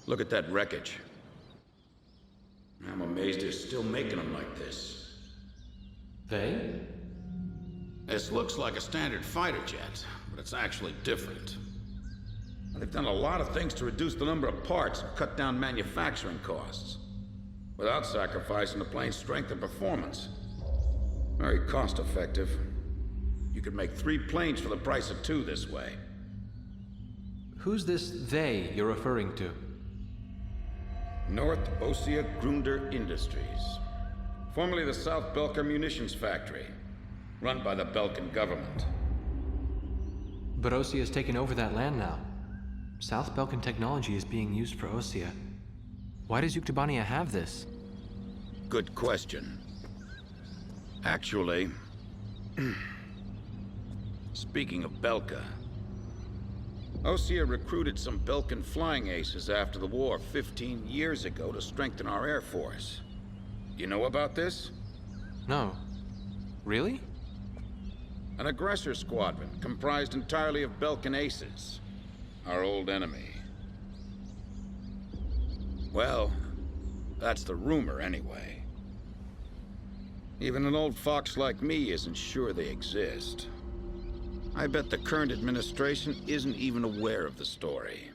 Look at that wreckage. I'm amazed they're still making them like this. They? This looks like a standard fighter jet, but it's actually different. They've done a lot of things to reduce the number of parts and cut down manufacturing costs, without sacrificing the plane's strength and performance. Very cost-effective. You could make 3 planes for the price of 2 this way. Who's this they you're referring to? North Ossia Grunder Industries. Formerly the South Belka Munitions Factory, run by the Belkan government. But Ossia has taken over that land now. South Belkan technology is being used for Ossia. Why does Yuktobania have this? Good question. Actually, speaking of Belka, Ossia recruited some Belkan flying aces after the war 15 years ago to strengthen our Air Force. You know about this? No. Really? An aggressor squadron comprised entirely of Belkan aces. Our old enemy. Well, that's the rumor anyway. Even an old fox like me isn't sure they exist. I bet the current administration isn't even aware of the story.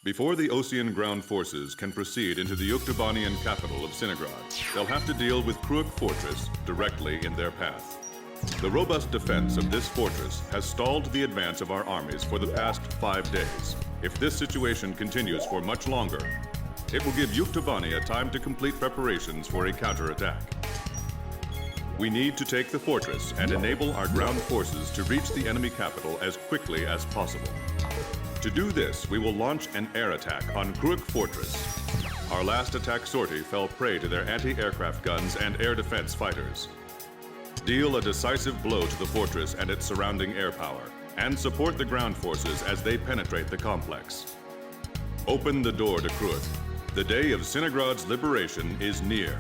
Before the Ossian ground forces can proceed into the Yuktobanian capital of Sinagrad, they'll have to deal with Kruik Fortress directly in their path. The robust defense of this fortress has stalled the advance of our armies for the past 5 days. If this situation continues for much longer, it will give Yuktobania time to complete preparations for a counterattack. We need to take the fortress and enable our ground forces to reach the enemy capital as quickly as possible. To do this, we will launch an air attack on Kruik Fortress. Our last attack sortie fell prey to their anti-aircraft guns and air defense fighters. Deal a decisive blow to the fortress and its surrounding air power, and support the ground forces as they penetrate the complex. Open the door to Kruik. The day of Sinagrad's liberation is near.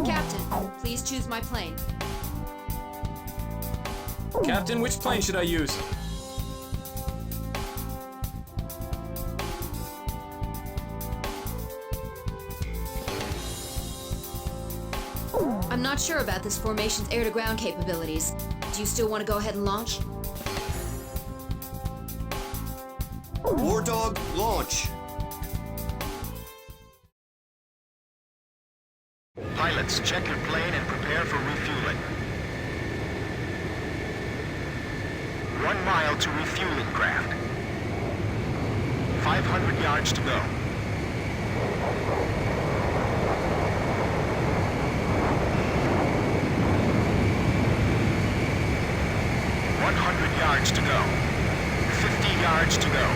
Captain, please choose my plane. Captain, which plane should I use? I'm not sure about this formation's air-to-ground capabilities. Do you still want to go ahead and launch? War Dog, launch! Pilots, check your plane and prepare for refueling. 1 mile to refueling craft. 500 yards to go. 100 yards to go. 50 yards to go.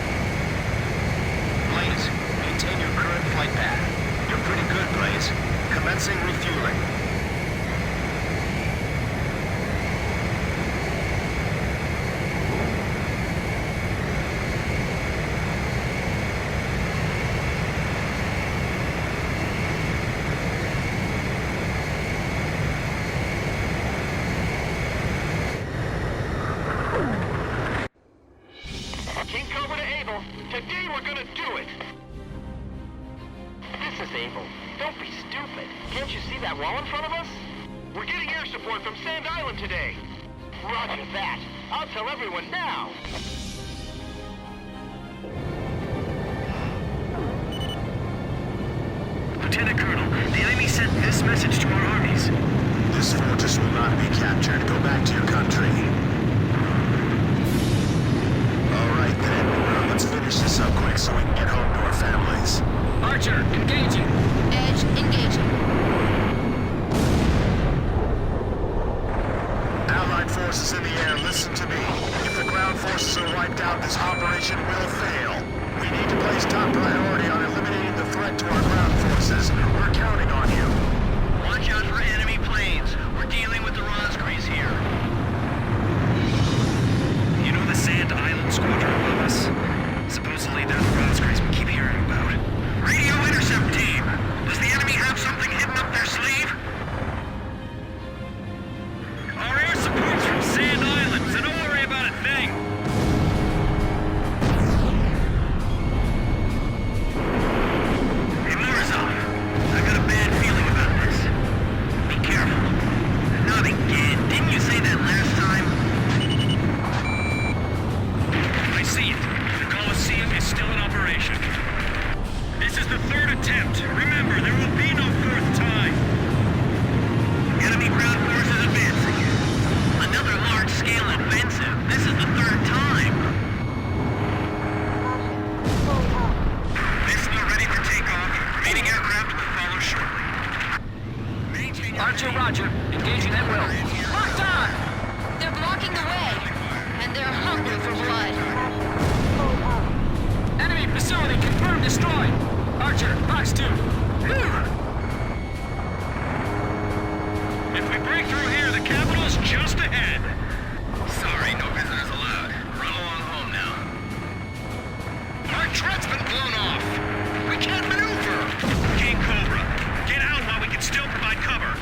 Blaze, maintain your current flight path. You're pretty good, Blaze. Commencing refueling. King Cobra to Able. Today we're gonna do it! This is Able. Don't be stupid. Can't you see that wall in front of us? We're getting air support from Sand Island today. Roger that. I'll tell everyone now. Lieutenant Colonel, the enemy sent this message to our armies. This fortress will not be captured. Go back to your country. All right, then. Let's finish this up quick so we can get home to our families. Archer, engaging! Edge, engaging. Allied forces in the air, listen to me. If the ground forces are wiped out, this operation will fail. We need to place top priority on eliminating the threat to our ground forces. We're counting on you. Watch out for enemy planes. We're dealing with the Rosgrees here. You know the Sand Island squadron above us? Supposedly they're the Rosgrees we keep hearing about. Radio intercept team! Does the enemy have something hidden up their sleeve? Our air support's from Sand Island, so don't worry about a thing. Hey, Morozov, I got a bad feeling about this. Be careful. Not again. Didn't you say that last time? I see it. The Colosseum is still in operation. This is the third attempt. Remember, there will be no fourth time. Enemy ground forces advancing. Another large-scale offensive. This is the third time. Missile ready for takeoff. Remaining aircraft will follow shortly. Maintain your Archer, roger. Engaging at will. Locked on! They're blocking the way, and they're hungry for blood. Enemy facility confirmed destroyed. Archer, box 2. If we break through here, the capital's just ahead. Sorry, no visitors allowed. Run along home now. Our truck's been blown off. We can't maneuver. King Cobra, get out while we can still provide cover.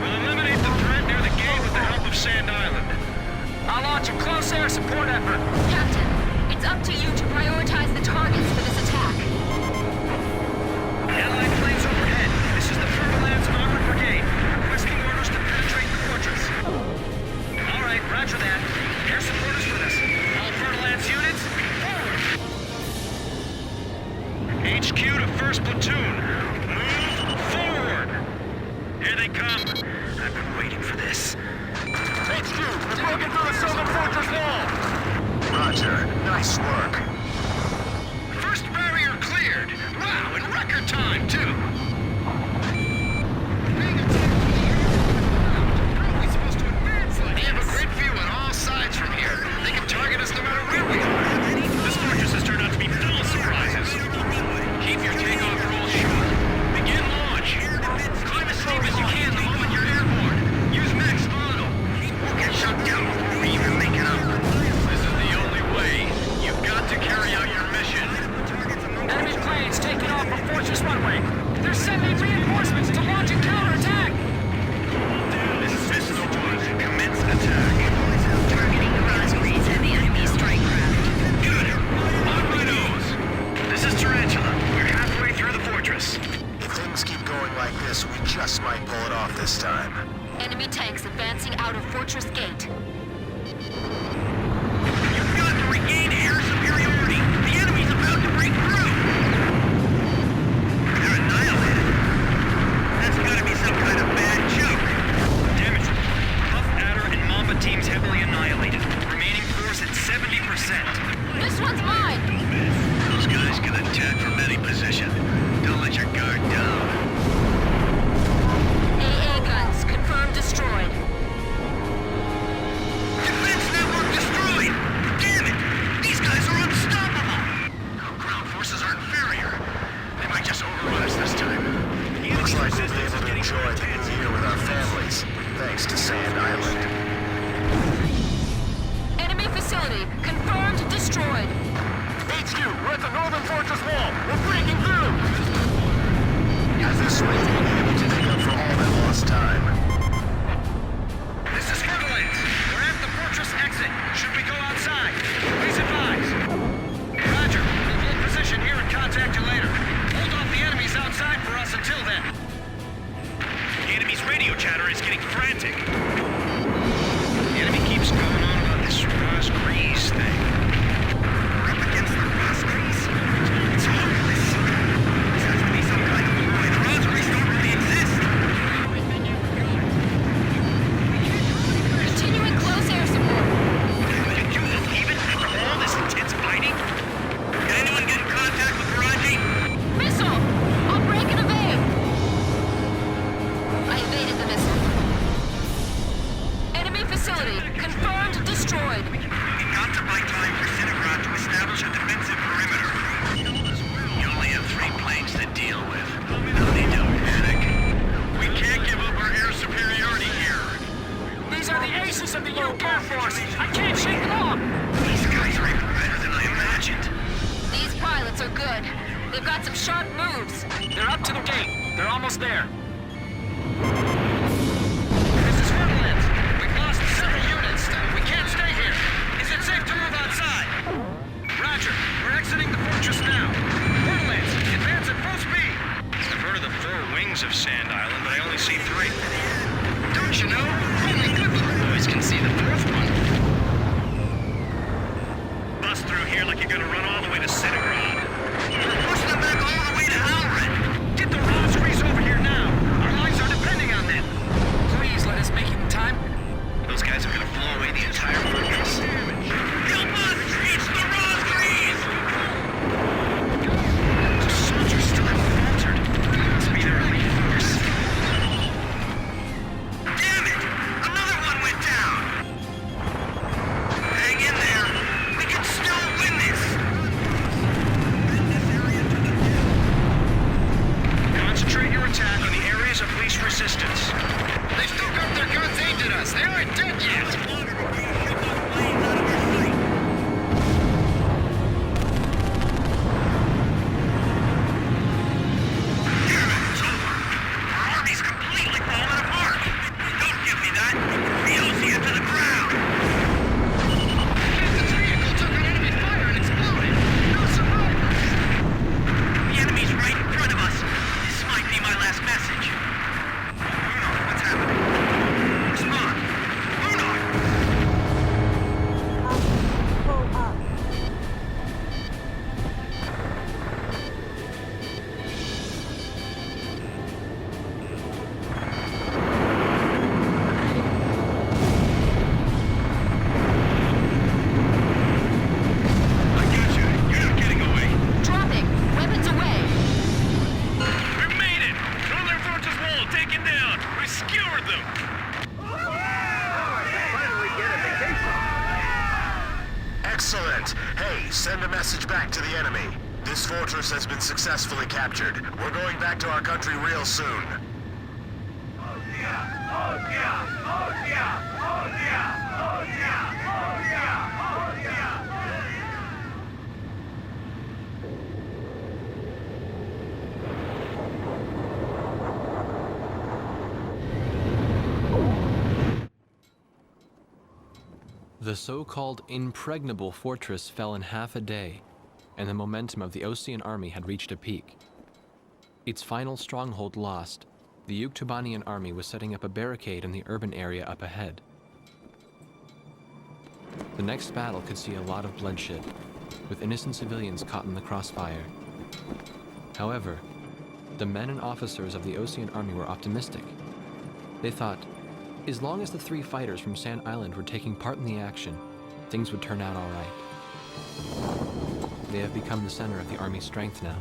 We'll eliminate the threat near the gate with the help of Sand Island. I'll launch a close air support effort. Captain, it's up to you to prioritize the targets for this attack. Allied planes overhead. This is the Fertilance Armored Brigade, requesting orders to penetrate the fortress. All right, roger that. Air support is with us. All Fertilance units, forward! HQ to 1st Platoon. Move forward! Here they come. I've been waiting for this. HQ, we're broken through the southern fortress wall. Roger. Nice work. First barrier cleared. Wow, in record time, too. They have a great view on all sides from here. They can target us no matter where we are. This fortress has turned out to be full of surprises. Keep your takeoff rolls short. Begin launch. Climb as steep as you can the moment you're airborne. Use max throttle. We'll get shut down before we even make it up. This is the only way. You've got to carry out your mission. Enemy planes taking off from Fortress Runway. They're sending reinforcements to launch a counterattack. This is Missile 1. Commence attack. Targeting the Rosgrees and the enemy strike craft. Good. On my nose. This is Tarantula. We're halfway through the fortress. If things keep going like this, we just might pull it off this time. Enemy tanks advancing out of Fortress Gate. You've got to regain air superiority. The enemy's about to break through. They're annihilated. That's gotta be some kind of bad joke. Damage report. Puff, Adder, and Mamba teams heavily annihilated. Remaining force at 70%. This one's mine! Those guys can attack from any position. Don't let your guard down. AA guns confirmed destroyed. Defense network destroyed! Damn it! These guys are unstoppable! Our ground forces are inferior. They might just overrun us this time. Looks like we'll be able to enjoy the new year with our families, thanks to Sand Island. Enemy facility confirmed destroyed. HQ, we're at the northern fortress wall. We're breaking through! At this rate, we'll be able to make up for all that lost time. This is Fertilance. We're at the fortress exit. Should we go outside? Please advise. Roger. We'll hold position here and contact you later. Hold off the enemies outside for us until then. The enemy's radio chatter is getting frantic. The enemy keeps going on about this Rosgrees thing. We're up against the Rosgrees? It's hopeless. This has to be some kind of ploy. The Rosgrees don't really exist. Continuing close air support. Can you believe it? After all this intense fighting? Can anyone get in contact with Raji? Missile! I'll break and evade! I evaded the missile. facility. Confirmed destroyed. We got to buy time for Cinegrad to establish a defensive perimeter. You only have 3 planes to deal with. No need to panic. We can't give up our air superiority here. These are the aces of the UK Air Force. I can't shake them off. These guys are even better than I imagined. These pilots are good. They've got some sharp moves. They're up to the gate. They're almost there. This is Ferdinand. We've lost several units. We can't stay here. Is it safe to move outside? Roger. We're exiting the fortress now. Ferdinand, advance at full speed. I've heard of the 4 wings of Sand Island, but I only see 3. Don't you know? Only good little boys can see the 4th one. Bust through here like you're gonna run all the way to Cinegrad. We're pushing them back all the way to Alred. Get the raw screens over here now. Our lives are depending on them. Please let us make it in time. Those guys are gonna blow away the entire fortress. Help us! It's the Rosgreens! The soldiers still haven't faltered. Must be their elite force. Damn it! Another one went down! Hang in there! We can still win this! Concentrate your attack on the areas of least resistance. They still got their guns aimed at us! They aren't dead yet! Damn it, it's over! Our army's completely falling apart! Don't give me that! We'll see it to the ground! Captain's vehicle took an enemy fire and exploded. No survivors. The enemy's right in front of us! This might be my last message. Bruno, what's happening? Respond! Bruno! I got you! You're not getting away! Dropping. Weapons away. We made it! Northern Fortress wall taken down! We skewered them! Finally get a vacation! Excellent! Hey, send a message back to the enemy. This fortress has been successfully captured. We're going back to our country real soon. The so-called impregnable fortress fell in half a day, and the momentum of the Osean army had reached a peak. Its final stronghold lost, the Yuktubanian army was setting up a barricade in the urban area up ahead. The next battle could see a lot of bloodshed, with innocent civilians caught in the crossfire. However, the men and officers of the Osean army were optimistic. They thought, as long as the 3 fighters from Sand Island were taking part in the action, things would turn out all right. They have become the center of the army's strength now.